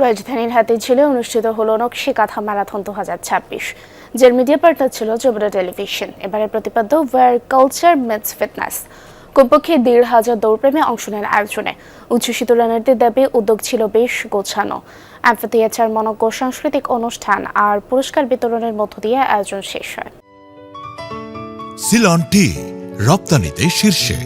রাজধানীর হাতিঝিলে অনুষ্ঠিত হলো নকশি কাঁথা ম্যারাথন 2026, যার মিডিয়া পার্টনার ছিল যমুনা টেলিভিশন। এবারের প্রতিপাদ্য ওয়ার কালচার মিটস ফিটনেস। কমপক্ষে 1,500 দৌড়প্রেমী অংশ নেন আয়োজনে। উচ্ছ্বসিত রানারদের দাবি উদ্যোগ ছিল বেশ গোছানো। অ্যাম্ফিথিয়েটার, মনোজ্ঞ সাংস্কৃতিক অনুষ্ঠান আর পুরস্কার বিতরণের মধ্য দিয়ে আয়োজন শেষ হয়। সিলন টি রপ্তানিতে শীর্ষে।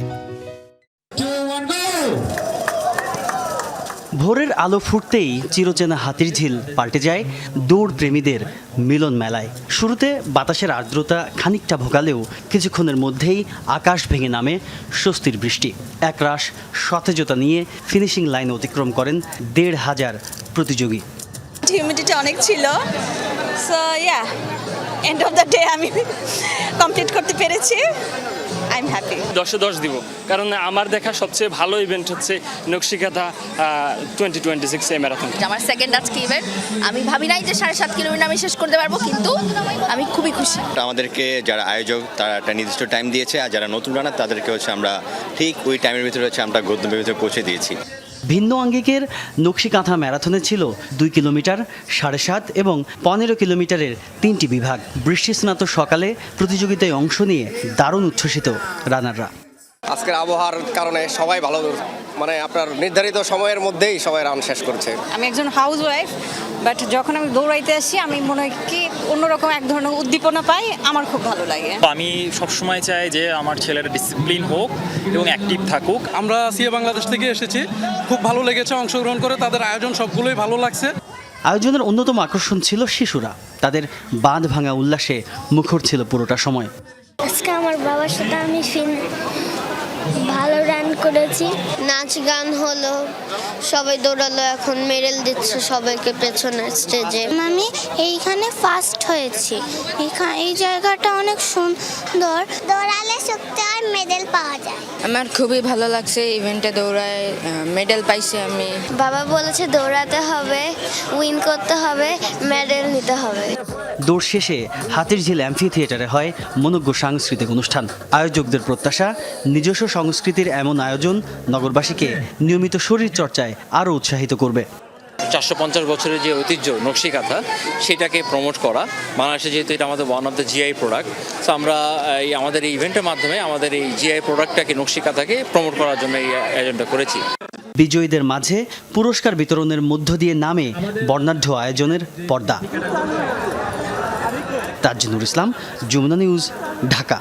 ভোরের আলো ফুটতেই চিরচেনা হাতিরঝিল পাল্টে যায় দৌড় প্রেমীদের মিলন মেলায়। শুরুতে বাতাসের আর্দ্রতা খানিকটা ভোগালেও কিছুক্ষণের মধ্যেই আকাশ ভেঙে নামে স্বস্তির বৃষ্টি। একরাশ সতেজতা নিয়ে ফিনিশিং লাইন অতিক্রম করেন 1,500 প্রতিযোগী। হিউমিডিটি অনেক ছিল, so end of the day আমি কমপ্লিট করতে পেরেছি। I am happy. 10-এ 10 দিব, কারণ আমার দেখা সবচেয়ে ভালো ইভেন্ট হচ্ছে নকশি কাঁথা 2026 এই ম্যারাথন। আমার সেকেন্ড আজকে ইভেন্ট। আমি ভাবি নাই যে 7.5 কিলোমিটার আমি শেষ করতে পারবো, কিন্তু আমি খুবই খুশি। আমাদেরকে যারা আয়োজক তারা একটা নির্দিষ্ট টাইম দিয়েছে, আর যারা নতুন রানার তাদেরকে আমরা ঠিক ওই টাইমের ভিতরে আমরা গন্তব্যের ভিতরে পৌঁছে দিয়েছি। ভিন্ন আঙ্গিকের নকশি কাঁথা ম্যারাথনে ছিল 2 কিলোমিটার, 7.5 এবং 15 কিলোমিটারের 3টি বিভাগ। বৃষ্টিস্নাত সকালে প্রতিযোগিতায় অংশ নিয়ে দারুণ উচ্ছ্বসিত রানাররা। আজকের আবহাওয়ার কারণে সবাই ভালো, আপনার নির্ধারিত সময়ের মধ্যেই সবাই রান শেষ করছে। আমি একজন হাউস ওয়াইফ, বাট যখন আমি দৌড়াইতে আসি আমি মনে হয় কি অন্যরকম এক ধরনের উদ্দীপনা পাই, আমার খুব ভালো লাগে। আমি সবসময় চাই যে আমার ছেলেরা ডিসিপ্লিন হোক এবং অ্যাক্টিভ থাকুক। আমরা সিএ বাংলাদেশ থেকে এসেছি, খুব ভালো লেগেছে অংশগ্রহণ করে। তাদের আয়োজন সবগুলোই ভালো লাগছে। আয়োজনের অন্যতম আকর্ষণ ছিল শিশুরা। তাদের বাঁধ ভাঙা উল্লাসে মুখর ছিল পুরোটা সময়। আজকে আমার বাবার সাথে আমি ভালো রান করেছি, নাচ গান হলো, সবাই দৌড়ালো, এখন মেডেল দিচ্ছে সবাইকে পেছনের স্টেজে। আমি এইখানে ফার্স্ট হয়েছি। এই জায়গাটা অনেক সুন্দর, দৌড়ালে শক্তি আর মেডেল পাওয়া যায়। আমার খুবই ভালো লাগছে ইভেন্টে দৌড়ায়, মেডেল পাইছি আমি। বাবা বলেছে দৌড়াতে হবে, উইন করতে হবে, মেডেল নিতে হবে। দৌড় শেষে হাতিরঝিল অ্যাম্ফিথিয়েটারে হয় মনোজ্ঞ সাংস্কৃতিক অনুষ্ঠান। আয়োজকদের প্রত্যাশা, নিজস্ব সংস্কৃতির এমন আয়োজন নগরবাসীকে নিয়মিত শরীর চর্চায় আরও উৎসাহিত করবে। 450 বছরের যে ঐতিহ্য নকশি কাঁথা, সেটাকে প্রমোট করা। বাংলাদেশে যেহেতু এটা আমাদের one of the GI product, তো আমরা আমাদের এই ইভেন্টের মাধ্যমে আমাদের এই জিআই প্রোডাক্টটাকে, নকশি কাঁথাকে প্রমোট করার জন্য এই আয়োজনটা করেছি। বিজয়ীদের মাঝে পুরস্কার বিতরণের মধ্য দিয়ে নামে বর্ণাঢ্য আয়োজনের পর্দা। তাজনুর ইসলাম, যমুনা নিউজ, ঢাকা।